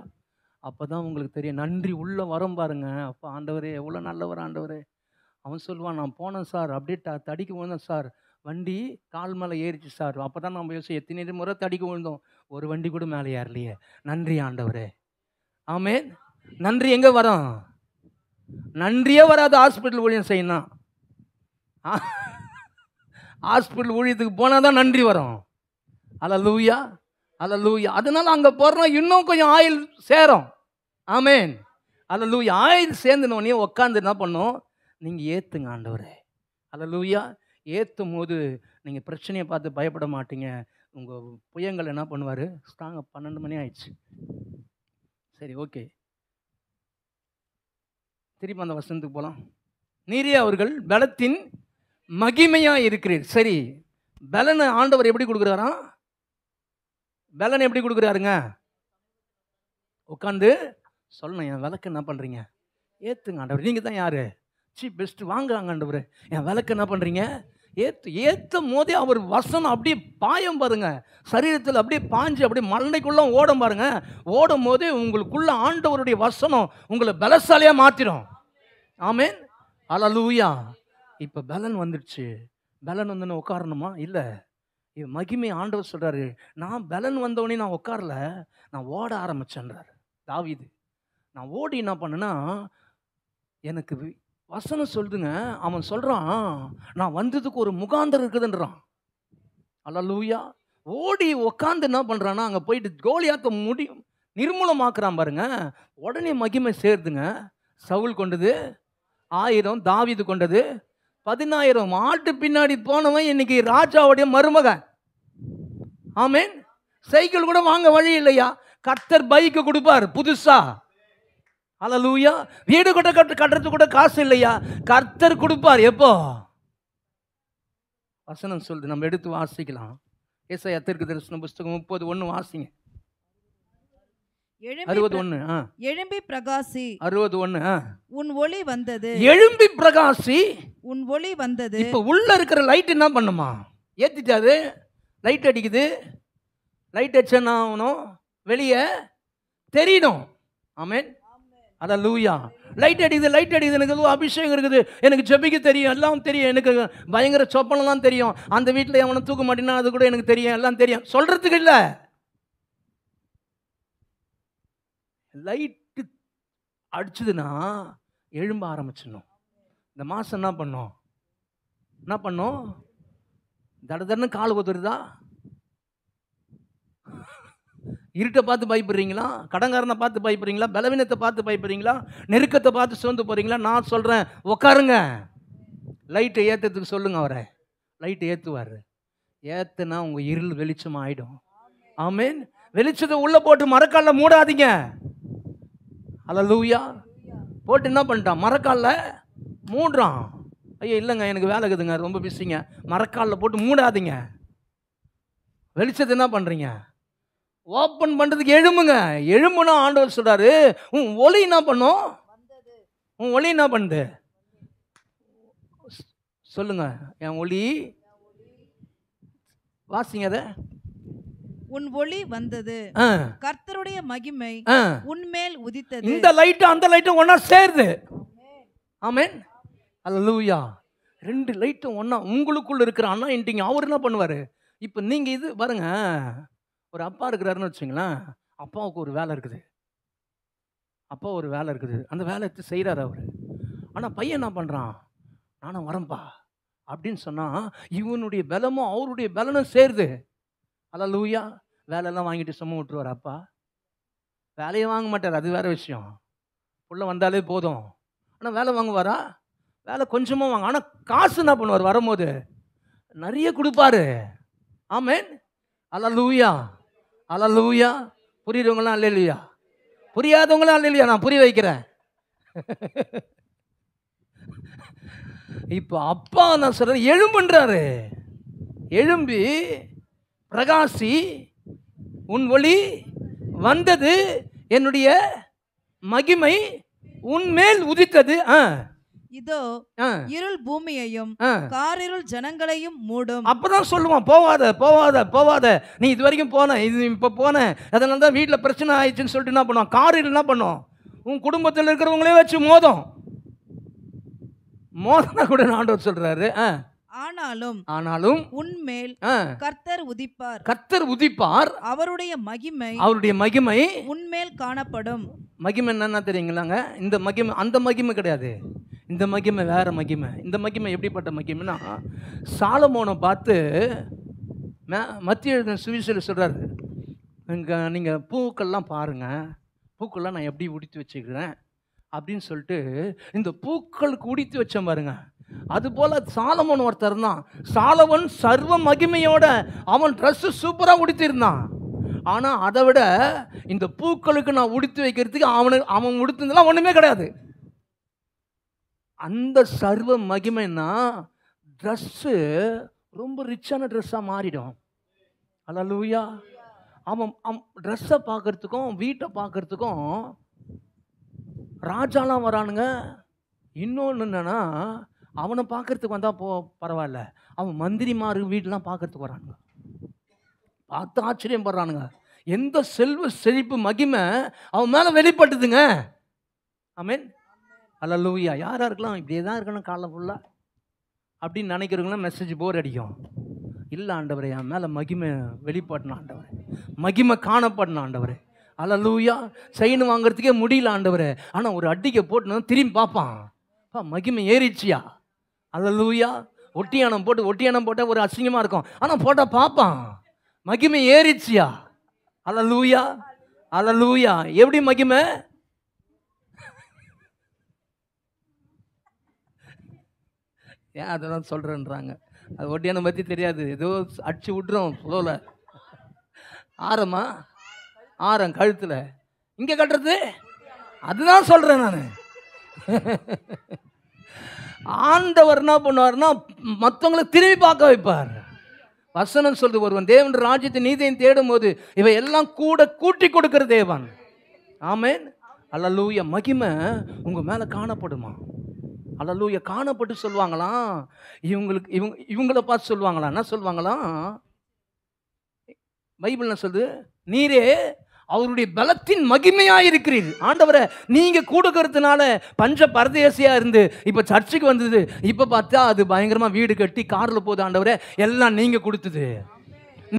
அப்போ தான் உங்களுக்கு தெரியும் நன்றி உள்ள வரும் பாருங்க. அப்போ ஆண்டவரே எவ்வளோ நல்லவர் ஆண்டவரே. அவன் சொல்லுவான், நான் போனேன் சார், அப்படியே தடிக்க விழுந்தேன் சார், வண்டி கால் மேலே ஏறிச்சு சார். அப்போ தான் நம்ம யோசிச்சு எத்தனை முறை தடிக்க விழுந்தோம், ஒரு வண்டி கூட மேலே ஏறலையே. நன்றி ஆண்டவரே. ஆமென். நன்றி எங்கே வரும்? நன்றியே வராது. ஹாஸ்பிட்டல் ஊழியம் செய்யணும். ஹாஸ்பிட்டல் ஊழியத்துக்கு போனால் தான் நன்றி வரும். அல்லேலூயா. அல்லேலூயா. அதனால அங்கே போகிறோம், இன்னும் கொஞ்சம் ஆயில் சேரும். ஆமென். அல்லேலூயா. ஆயில் சேர்ந்துனோடனே உட்காந்து என்ன பண்ணும், நீங்கள் ஏற்றுங்க ஆண்டவரே. அல்லேலூயா. ஏற்றும் போது நீங்கள் பிரச்சனையை பார்த்து பயப்பட மாட்டீங்க. உங்கள் புயங்கள் என்ன பண்ணுவார், ஸ்ட்ராங்காக. 12 மணி ஆயிடுச்சு. சரி, ஓகே, திருப்பி அந்த வசனத்துக்கு போகலாம். நீரே அவர்கள் பலத்தின் மகிமையாக இருக்கிறீர். சரி, பலனை ஆண்டவர் எப்படி கொடுக்குறாராம்? பலன் எப்படி கொடுக்குறாருங்க? உட்காந்து சொல்லணும், என் விளக்கு என்ன பண்ணுறீங்க, ஏற்றுங்க ஆண்டவர். நீங்கள் தான் யார்? சீப் பெஸ்ட்டு, வாங்குறாங்க ஆண்டவர். என் விளக்கு என்ன பண்ணுறீங்க? ஏற்றும் போதே அவர் வசனம் அப்படியே பாயம் பாருங்க, சரீரத்தில் அப்படியே பாஞ்சு அப்படியே மண்டைக்குள்ள ஓடும் பாருங்க. ஓடும் போதே உங்களுக்குள்ள ஆண்டவருடைய வசனம் உங்களை பலசாலியாக மாற்றிடும். ஆமென். அல்லேலூயா. இப்போ பலன் வந்துடுச்சு. பலன் வந்து உட்காரணுமா? இல்லை. மகிமை ஆண்டவர் சொல்கிறாரு, நான் பலன் வந்தவொடனே நான் உட்காரல, நான் ஓட ஆரம்பிச்சேன்றார் தாவீது. நான் ஓடி என்ன பண்ணேன்னா, எனக்கு வசனம் சொல்லுதுங்க, அவன் சொல்கிறான், நான் வந்ததுக்கு ஒரு முகாந்தரம் இருக்குதுன்றான். அல்லேலூயா. ஓடி உட்காந்து என்ன பண்ணுறான்னா, அங்கே போயிட்டு கோலியாத்தை நிர்மூலமாக்குறான் பாருங்க. உடனே மகிமை சேருதுங்க. சவுல் கொண்டது 1000, தாவீது கொண்டது 10000. ஆட்டு பின்னாடி போனவன் இன்னைக்கு ராஜாவுடைய மருமகன். ஆமென். சைக்கிள் கூட வாங்க வழி இல்லையா, கர்த்தர் பைக்கு கொடுப்பார் புதுசா. அல்லேலூயா. வீடு கட்டுறதுக்கு கூட காசு இல்லையா, கர்த்தர் கொடுப்பார். எப்போ? வசனம் சொல்லுது, நம்ம எடுத்து வாசிக்கலாம். ஏசாயா தீர்க்கதரிசன புத்தகம் 30:1 வாசிங்க. 61. எழும்பி பிரகாசி. 61. உன் ஒளி வந்தது. எழும்பி பிரகாசி, உன் ஒளி வந்தது. இப்ப உள்ள இருக்கிற லைட் என்ன பண்ணுமா? ஏத்திட்டாரு, லைட் அடிக்குது. லைட் அடிச்சா ஆகணும், வெளியே தெரியணும். ஆமென். அல்லேலூயா. லைட் அடிக்குது எனக்கு ஏதோ அபிஷேகம் இருக்குது, எனக்கு ஜெபிக்க தெரியும், எல்லாம் தெரியும், எனக்கு பயங்கர சொப்பனம்லாம் தெரியும், அந்த வீட்டில் எவனை தூக்க மாட்டேன்னா அது கூட எனக்கு தெரியும், எல்லாம் தெரியும் சொல்றதுக்கு இல்லை. லைட்டு அடிச்சதுன்னா எழும்ப ஆரம்பிச்சிடணும். இந்த மாசம் என்ன பண்ணோம் தடன்னு கால் குத்துருதா? இருட்டை பார்த்து பயப்படுறீங்களா? கடங்காரனை பார்த்து பயப்படுறீங்களா? பலவீனத்தை பார்த்து பயப்படுறீங்களா? நெருக்கத்தை பார்த்து சோர்ந்து போறீங்களா? நான் சொல்றேன், உட்காருங்க, லைட்டை ஏத்துறதுக்கு சொல்லுங்க. அவரை லைட்டை ஏத்துவார். ஏத்துனா உங்க இருள் வெளிச்சம் ஆயிடும். ஆமென். வெளிச்சத்தை உள்ள போட்டு மரக்கால்ல மூடாதீங்க. அல்லேலூயா. போட்டு என்ன பண்ணிட்டான்? மரக்கால்ல மூடுறான். ஐயோ இல்லைங்க, எனக்கு வேலை இருக்குதுங்க, ரொம்ப பிஸிங்க. மரக்கால்ல போட்டு மூடாதீங்க. வெளிச்சத்தை என்ன பண்றீங்க? ஓப்பன் பண்றதுக்கு எழும்புங்க. எழும்புனா ஆண்டவர் சொல்றாரு, உன் ஒளி என்ன பண்ணும்? உன் ஒளி என்ன பண்ணுது? சொல்லுங்க. என் ஒளி வாசிங்க அதை. உன் ஒளி வந்தது, கர்த்தருடைய மகிமை உன்மேல் உதித்தது. இந்த லைட் அந்த லைட்டும் ஒன்னா சேருது. ஆமென். அல்லேலூயா. ரெண்டு லைட்டும் ஒன்னா உங்களுக்குள்ள இருக்கிற அண்ணா இன்டிங்க. அவர் என்ன பண்ணுவாரு? இப்போ நீங்க இது பாருங்க, ஒரு அப்பா இருக்கிறாருன்னு வச்சுங்களேன். அப்பாவுக்கு ஒரு வேலை இருக்குது, அந்த வேலை எடுத்து செய்கிறார் அவர். ஆனால் பையன் என்ன பண்ணுறான்? நானும் வரேன்ப்பா அப்படின்னு சொன்னால் இவனுடைய பலமும் அவருடைய பலனும் சேருது. அல்லேலூயா. வேலையெல்லாம் வாங்கிட்டு சும்மா விட்டுருவார் அப்பா? வேலையை வாங்க மாட்டார், அது வேற விஷயம். புள்ள வந்தாலே போதும். ஆனால் வேலை வாங்குவாரா? வேலை கொஞ்சமாக வாங்க. ஆனால் காசு என்ன பண்ணுவார்? வரும்போது நிறைய கொடுப்பாரு. ஆமென். அல்லேலூயா. அல்லேலூயா. புரியுறவங்களாம் அல்லேலூயா, புரியாதவங்களாம் அல்லேலூயா. நான் புரிய வைக்கிறேன். இப்போ அப்பா நான் சொல்றேன், எழும்புன்றாரு. எழும்பி பிரகாசி, உன் ஒளி வந்தது, என்னுடைய மகிமை உன்மேல் உதித்தது. இதோ இருள் பூமியையும் காரிருள் ஜனங்களையும் மூடும். அப்பதான் சொல்லுவான், போவாத, நீ இது வரைக்கும் போன, இது இப்ப போன, அதனால தான் வீட்டில் பிரச்சனை ஆயிடுச்சுன்னு சொல்லிட்டு என்ன பண்ணுவான்? காரிருள் என்ன பண்ணும்? உன் குடும்பத்தில் இருக்கிறவங்களே வச்சு மோதனா கூட ஆண்டவர் சொல்றாரு. ஆனாலும் உன்மேல் கர்த்தர் உதிப்பார், அவருடைய மகிமை உன்மேல் காணப்படும். மகிமை என்னன்னா தெரியுங்களாங்க? இந்த மகிமை அந்த மகிமை கிடையாது. இந்த மகிமை வேற மகிமை. இந்த மகிமை எப்படிப்பட்ட மகிமைனா, சாலமோனை பார்த்து மத்திய எழுதின சுவிசேஷத்தில் சொல்றாரு, நீங்கள் பூக்கள்லாம் பாருங்க, பூக்கள்லாம் நான் எப்படி உடித்து வச்சுக்கிறேன் அப்படின்னு சொல்லிட்டு இந்த பூக்களுக்கு உடித்து வச்சேன் பாருங்க. அதுபோல சாலமோன் ஒருத்தர் தான். சாலமோன் சர்வ மகிமையோட அவன் ட்ரெஸ் சூப்பராக உடுத்திருந்தான். ஆனால் அதை விட இந்த பூக்களுக்கு நான் உடுத்து வைக்கிறதுக்கு அவன் உடுத்துனதுலாம் ஒன்றுமே கிடையாது. அந்த சர்வ மகிமைன்னா ட்ரெஸ்ஸு ரொம்ப ரிச்சான ட்ரெஸ்ஸாக மாறிடும். அல்லேலூயா. அவன் ட்ரெஸ்ஸை பார்க்கறதுக்கும் வீட்டை பார்க்கறதுக்கும் ராஜாலாம் வரானுங்க. இன்னொன்று என்னன்னா, அவனை பார்க்கறதுக்கு வந்தால் பரவாயில்ல, அவன் மந்திரிமார் வீட்டெலாம் பார்க்கறதுக்கு வரானுங்க. பார்த்து ஆச்சரியம் படுறானுங்க. எந்த செல்வ செழிப்பு மகிமை அவன் மேலே வெளிப்பட்டுதுங்க. ஆமென். அல்லேலூயா. யாராக இருக்கலாம், இப்படியே தான் இருக்கணும் காலைல ஃபுல்லாக அப்படின்னு நினைக்கிறவங்களாம் மெசேஜ் போர் அடிக்கும். இல்லை ஆண்டவரே, என் மேலே மகிமை வெளிப்படணும் ஆண்டவரே, மகிமை காணப்படணும் ஆண்டவரே. அல்லேலூயா. செயின் வாங்குறதுக்கே முடியல ஆண்டவரே, ஆனால் ஒரு அடிக்கை போட்டுனா திரும்பி பார்ப்பான், மகிமை ஏறிச்சியா. அல்லேலூயா. ஒட்டியானம் போட்டால் ஒரு அசிங்கமாக இருக்கும், ஆனால் போட்டால் பார்ப்பான் மகிமை ஏறிச்சியா. அல்லேலூயா. அல்லேலூயா. எப்படி மகிமை? ஏன் அதெல்லாம் சொல்கிறேன்றாங்க. அது ஒட்டியான பற்றி தெரியாது, ஏதோ அடிச்சு விட்றோம் ஃப்ளோவில். ஆரம் கழுத்தில் இங்கே கட்டுறது, அதுதான் சொல்கிறேன் நான். ஆண்டவர் என்ன பண்ணுவார்னா மற்றவங்களை திரும்பி பார்க்க வைப்பார். வசனம் சொல்றது, ஒருவன் தேவன் ராஜ்யத்தை நீதியையும் தேடும் போது இவை எல்லாம் கூட கூட்டி கொடுக்கிற தேவன். ஆமென். அல்லேலூயா. மகிமை உங்க மேல காணப்படுமா? அல்லேலூயா. காணப்பட்டு சொல்லுவாங்களாம், இவங்களை பார்த்து சொல்லுவாங்களாம். என்ன சொல்லுவாங்களாம்? பைபிள் என்ன சொல்லுது? நீரே அவருடைய பலத்தின் மகிமையாக இருக்கிறீர். ஆண்டவரை நீங்க கொடுக்கறதுனால பஞ்ச பரதேசியா இருந்து இப்ப சர்ச்சுக்கு வந்தது, இப்ப பார்த்தா அது பயங்கரமா வீடு கட்டி கார்ல போகுது. ஆண்டவரை எல்லாம் நீங்க கொடுத்தது.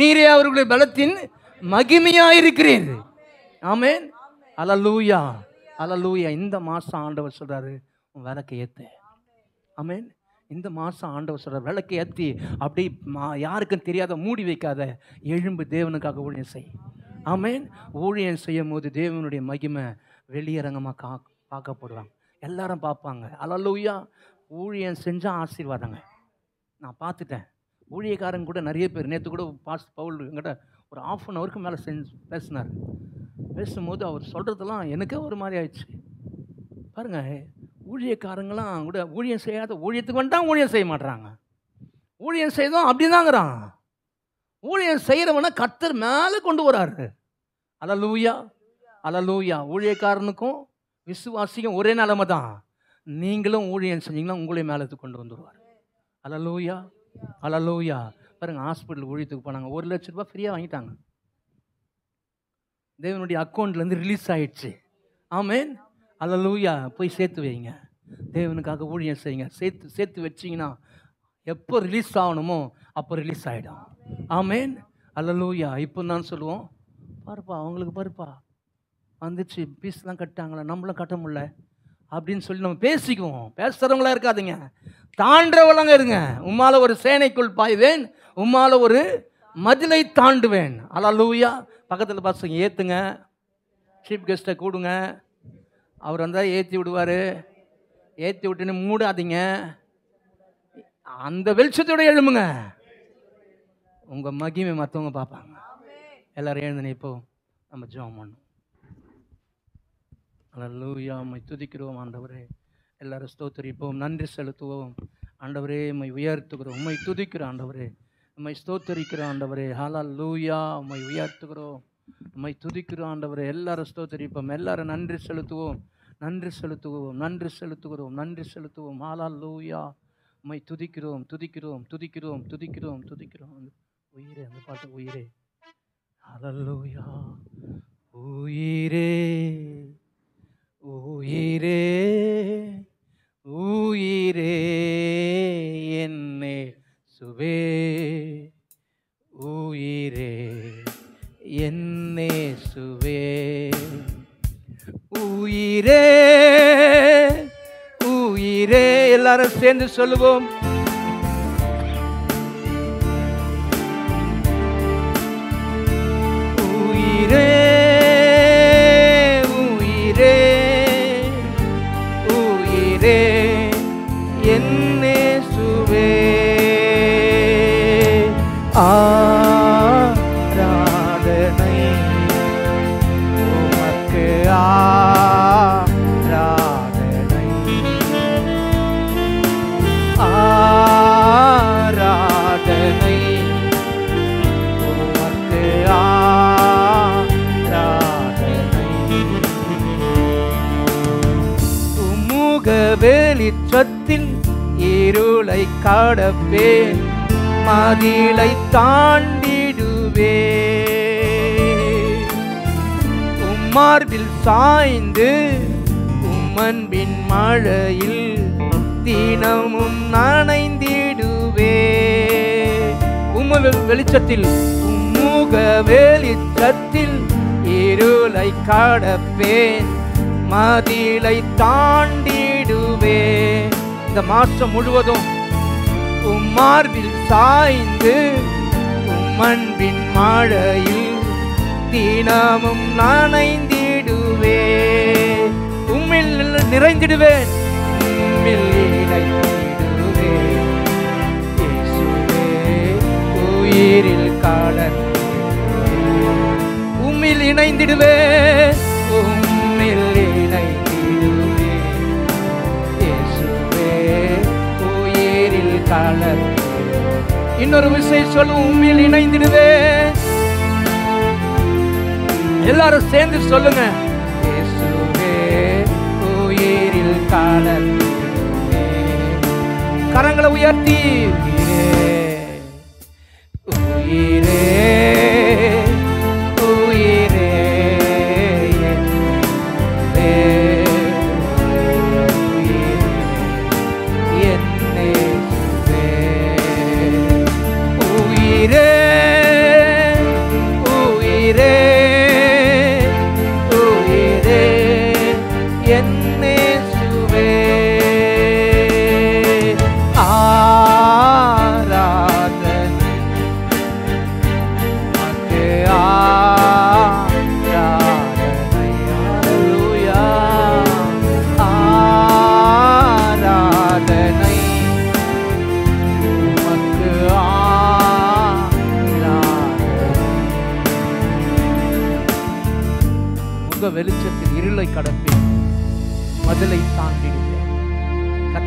நீரே அவர்களுடைய பலத்தின் மகிமையாக இருக்கிறீர். ஆமென். அல்லேலூயா, அல்லேலூயா. இந்த மாசம் ஆண்டவர் சொல்றாரு, உன் விளக்கை ஏத்து. ஆமென். இந்த மாதம் ஆண்டவர் சொல்ற விளக்கை ஏற்றி அப்படி யாருக்கும் தெரியாத மூடி வைக்காத, எழும்பு தேவனுக்காக ஊழியம் செய். ஆமென். ஊழியம் செய்யும் போது தேவனுடைய மகிமை வெளியரங்கமாக பார்க்கப்படுவாங்க, எல்லாரும் பார்ப்பாங்க. அல்லேலூயா. ஊழியம் செஞ்சால் ஆசீர்வாதங்க. நான் பார்த்துட்டேன். ஊழியக்காரங்க கூட நிறைய பேர், நேற்று கூட பாஸ்டர் பவுல் என்கிட்ட ஒரு 1/2 அன் ஹவருக்கு மேலே பேசினார். பேசும்போது அவர் சொல்கிறதெல்லாம் எனக்கே ஒரு மாதிரி ஆயிடுச்சு. பாருங்கள், ஊழியக்காரங்களாம் கூட ஊழியம் செய்யாத, ஊழியத்துக்கு வந்துட்டால் ஊழியம் செய்ய மாட்டுறாங்க. ஊழியம் செய்தோம் அப்படி தாங்கிறான். ஊழியம் செய்கிறவனை கர்த்தர் மேலே கொண்டு வராரு. அல்லேலூயா, அல்லேலூயா. ஊழியக்காரனுக்கும் விசுவாசிக்கும் ஒரே நிலைமை தான். நீங்களும் ஊழியம் செஞ்சீங்கன்னா உங்களே மேலே கொண்டு வந்துடுவார். அல்லேலூயா, அல்லேலூயா. பாருங்கள், ஹாஸ்பிட்டல் ஊழியத்துக்கு போனாங்க, 1 லட்ச ரூபாய் ஃப்ரீயாக வாங்கிட்டாங்க. தேவனுடைய அக்கௌண்ட்லேருந்து ரிலீஸ் ஆயிடுச்சு. ஆமென். அல்லேலூயா. போய் சேர்த்து வைங்க, தேவனுக்காக ஊழியம் செய்யுங்க. சேர்த்து வச்சிங்கன்னா எப்போ ரிலீஸ் ஆகணுமோ அப்போ ரிலீஸ் ஆகிடும். ஆமென். அல்லேலூயா. இப்போ தான் சொல்லுவோம், பாருப்பா அவங்களுக்கு பாருப்பா வந்துச்சு, பீஸ்லாம் கட்டாங்களா, நம்மளும் கட்ட முடியல அப்படின்னு சொல்லி நம்ம பேசிக்குவோம். பேசுகிறவங்களா இருக்காதுங்க, தாண்டவளங்க இருங்க. உம்மால ஒரு சேனைக்குள் பாய்வேன், உம்மால ஒரு மதிலை தாண்டுவேன். அல்லேலூயா. பக்கத்தில் பசங்க ஏற்றுங்க, சீஃப் கெஸ்ட்டை கூடுங்க, அவர் வந்தால் ஏற்றி விடுவார். ஏற்றி விட்டுன்னு மூடாதீங்க, அந்த வெளிச்சத்தோட எழுமுங்க. உங்கள் மகிமை மற்றவங்க பார்ப்பாங்க. எல்லாரும் எழுந்து இப்போ நம்ம ஜெபம் பண்ணோம். அல்லேலூயா. உம்மை துதிக்கிறோம் ஆண்டவரே. எல்லாரும் ஸ்தோத்தரிப்போம், நன்றி செலுத்துவோம். ஆண்டவரே உம்மை உயர்த்துகிறோம், உம்மை துதிக்கிறோம் ஆண்டவரே, உம்மை ஸ்தோத்தரிக்கிறோம் ஆண்டவரே. ஹல்லேலூயா. உம்மை உயர்த்துகிறோம், உம்மை துதிக்கிறோம் ஆண்டவரே. எல்லாரும் ஸ்தோத்தரிப்போம், எல்லாரும் நன்றி செலுத்துவோம், நன்றி செலுத்துவோம், நன்றி செலுத்துகிறோம், நன்றி செலுத்துவோம். ஹல்லேலூயா. உம்மை துதிக்கிறோம், துதிக்கிறோம், துதிக்கிறோம், துதிக்கிறோம், துதிக்கிறோம். உயிரே, அந்த பாட்டு உயிரே. ஹல்லேலூயா. உயிரே, உயிரே, உயிரே என்னே சுவே, உயிரே என்னே சுவே, உயிரே, உயிரே. எல்லாரும் சேர்ந்து சொல்லுவோம், உயிரே, உயிரே, உயிரே என்னே சுவே. ஆராதனை உமக்கு, ஆராதனை, ஆராதனை உமக்கு, ஆராதனை. உம்முக வெளிச்சத்தில் இருளை கடப்பேன், மதிலை தாண்டிடுவே. உம்மார்பில் சாய்ந்து உம்மன்பின் மழையில் தினமும் நனைந்திடுவே. வெளிச்சத்தில், உம்முக வெளிச்சத்தில் இருளை கடப்பேன், மதிலை தாண்டிடுவே. இந்த மாசம் முழுவதும் உம்மார்பில் சாய்ந்து உம்மன்பின் மழையில் தினமும் நனைந்திடுவே. உம்மில் நிறைந்திடுவேன், உம்மில் இணைந்திடுவேன். இயேசுவே உயிரில் கலந்திடுவேன், உம்மில் இணைந்திடுவேன், உம்மில் இணைந்திடுவேன். இயேசுவே உயிரில் கலந்திடுவேன். இன்னொரு விஷயம் சொல்லும், உம்மில் இணைந்திடுவேன். எல்லாரும் சேர்ந்து சொல்லுங்க, இயேசுவே உயிரில் கலந்திடுவேன். கரங்களை உயர்த்தி, உயிரே, உயிரே, உயிரே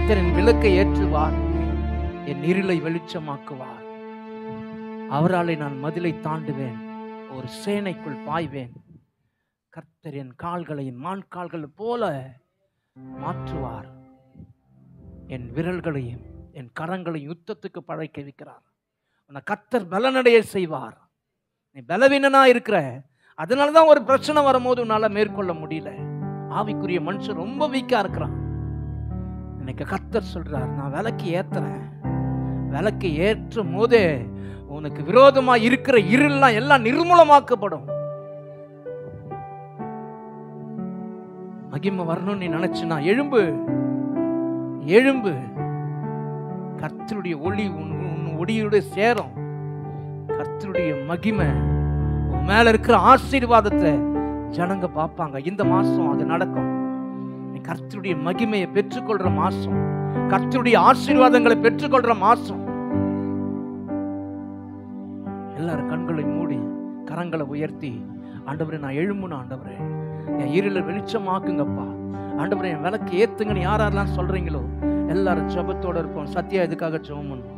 கர்த்தரின் விளக்கை ஏற்றுவார், என் இருளை வெளிச்சமாக்குவார். அவராலே நான் மதிலை தாண்டுவேன், ஒரு சேனைக்குள் பாய்வேன். கர்த்தர் என் கால்களை மான் கால்கள் போல மாற்றுவார். என் விரல்களையும் என் கரங்களையும் யுத்தத்துக்கு பழக்க வைக்கிறார். உன்னை கர்த்தர் பலனடைய செய்வார். நீ பலவீனனா இருக்கிற, அதனாலதான் ஒரு பிரச்சனை வரும்போது உன்னால மேற்கொள்ள முடியல. ஆவிக்குரிய மனுஷன் ரொம்ப வீக்கா இருக்கிறான். எனக்கு கர்த்தர் சொல்றார், நான் விளக்கு ஏத்துறேன். விளக்கு ஏற்றும் போதே உனக்கு விரோதமா இருக்கிற இருளெல்லாம் எல்லாம் நிர்மூலமாக்கப்படும். மகிமை வரணும்னு நீ நினைச்சுனா எழும்பு, எழும்பு. கர்த்தருடைய ஒளி உன் ஒளியோட சேரும். கர்த்தருடைய மகிமை உன் மேல இருக்கிற ஆசீர்வாதத்தை ஜனங்க பார்ப்பாங்க. இந்த மாசம் அது நடக்கும். நீ கர்த்தருடைய மகிமையை பெற்றுக்கொள்ற மாசம், கர்த்தருடைய ஆசீர்வாதங்களை பெற்றுக்கொள்ற மாசம். எல்லாரும் கண்களை மூடி கரங்களை உயர்த்தி, ஆண்டவரே நான் எழும்புன, ஆண்டவரே என் இருளை வெளிச்சமாக்குங்கப்பா, ஆண்டவரே என் விளக்கு ஏத்துங்கன்னு யாரெல்லாம் சொல்றீங்களோ எல்லாரும் ஜெபத்தோட இருப்போம். சத்யா இதுக்காக ஜெபம் பண்ணுவோம்.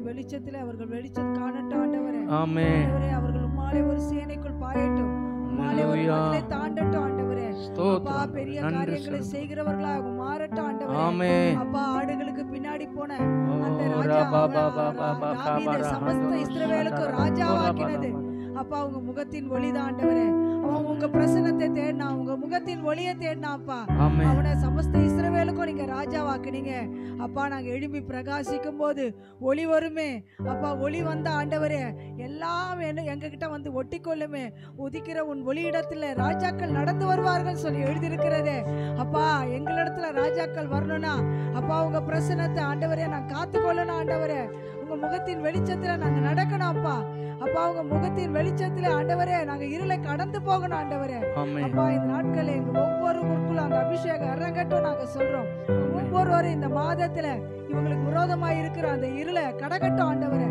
வெளிச்சத்திலே அவர்கள் வெளிச்சம் காணட்டும் ஆண்டவரே. ஆமென். ஆண்டவரே அவர்கள் உம்மாலே ஒரு சேனைக்குள் பாயட்டும், உம்மாலே ஒரு மதிலை தாண்டட்டும் ஆண்டவரே. அப்பா பெரிய காரியங்களை செய்கிறவர்களா அவங்க மாறட்டும் ஆண்டவரே. ஆமென். அப்பா ஆடுகளுக்கு பின்னாடி போன அந்த ராஜா தாவீதை சமஸ்த இஸ்ரவேலுக்கு ராஜாவாக்கினது அப்பா உங்க முகத்தின் ஒளிதான் ஆண்டவரே. அவன் உங்க பிரசன்னத்தை தேடினா, உங்க முகத்தின் ஒளியை தேடினா அப்பா. அவனை சமஸ்த இஸ்ரவேலுக்கும் நீங்க ராஜாவாக்குனீங்க அப்பா. நாங்க எழும்பி பிரகாசிக்கும் போது ஒளி வருமே அப்பா. ஒளி வந்த ஆண்டவரே எல்லாம் எங்க கிட்ட வந்து ஒட்டி கொள்ளுமே. உதிக்கிற உன் ஒளி இடத்துல ராஜாக்கள் நடந்து வருவார்கள் சொல்லி எழுதியிருக்கிறதே அப்பா. எங்களிடத்துல ராஜாக்கள் வரணும்னா அப்பா உங்க பிரசன்னத்தை ஆண்டவரே நான் காத்து கொள்ளணும் ஆண்டவரே. உங்க முகத்தின் வெளிச்சத்துல நாங்க நடக்கணும் அப்பா. அப்பா உங்க முகத்தின் வெளிச்சத்துல ஆண்டவரே நாங்க இருளை கடந்து போகணும் ஆண்டவரே. அப்பா இந்த நாட்கள் எங்க ஒவ்வொருவருக்குள்ள அந்த அபிஷேகம் இறங்கட்டும் நாங்க சொல்றோம். ஒவ்வொருவரும் இந்த மாதத்துல இவங்களுக்கு விரோதமா இருக்கிற அந்த இருளை கடகட்டும் ஆண்டவரே.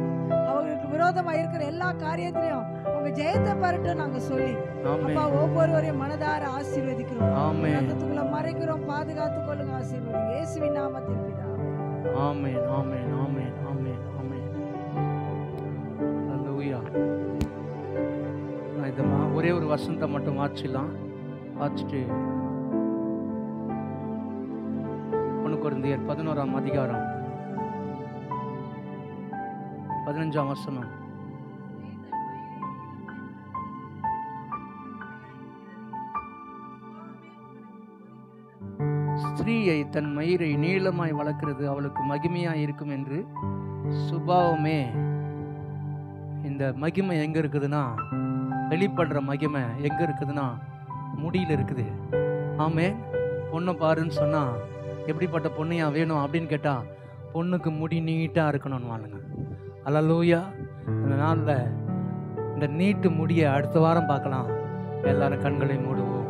அவங்களுக்கு விரோதமா இருக்கிற எல்லா காரியத்திலையும் உங்க ஜெயத்தை பெறட்டும் நாங்க சொல்லி அப்பா ஒவ்வொருவரையும் மனதார ஆசீர்வதிக்கிறோம். ரத்தத்துக்குள்ள மறைக்கிறோம், பாதுகாத்து கொள்ளுங்க, ஆசீர்வதிங்க இயேசுவின் நாமத்தில் பிதாவே. ஆமென் ஆமென் ஆமென் ஆமென் ஆமென். அல்லேலூயா. நான் இதமா ஒரே ஒரு வசனத்தை மட்டும் வாசிக்கலாம். வாசிட்டு 1 கொரிந்தியர் 11ஆம் அதிகாரம் 15ஆம் வசனம். ஸ்திரீயை தன் மயிரை நீளமாய் வளர்க்கிறது அவளுக்கு மகிமையாய் இருக்கும் என்று சுபாவமே. இந்த மகிமை எங்க இருக்குதுன்னா, வெளிப்படுற மகிமை எங்க இருக்குதுன்னா முடியில இருக்குது. ஆமென். பொண்ணை பாருன்னு சொன்னா எப்படிப்பட்ட பொண்ணையா வேணும் அப்படின்னு கேட்டா பொண்ணுக்கு முடி நீட்டா இருக்கணும்னு வாழுங்க. அல்லேலூயா. இந்த நாளில் இந்த நீட்டு முடிய அடுத்த வாரம் பார்க்கலாம். எல்லாரும் கண்களை மூடுவோம்.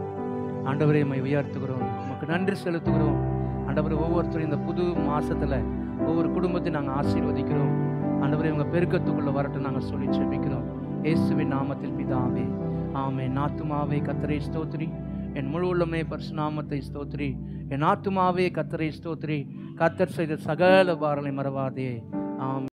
ஆண்டவரே உம்மை உயர்த்துகிறோம், உமக்கு நன்றி செலுத்துகிறோம். ஆண்டவரே ஒவ்வொருத்தரும் இந்த புது மாசத்துல ஒவ்வொரு குடும்பத்தையும் நாங்கள் ஆசீர்வதிக்கிறோம். ஆண்டவரே உங்க பெருக்கத்துக்குள்ள வரட்டும் நாங்கள் சொல்லி ஜெபிக்கிறோம் இயேசுவின் நாமத்தில் பிதாவே. ஆமென். ஆத்துமாவே கர்த்தரை ஸ்தோத்திரி, என் முழு உள்ளமே பரிசுத்த நாமத்தை ஸ்தோத்திரி. என் ஆத்துமாவே கர்த்தரை ஸ்தோத்திரி, கர்த்தர் செய்த சகல பாரங்களை மறவாதே. ஆமென்.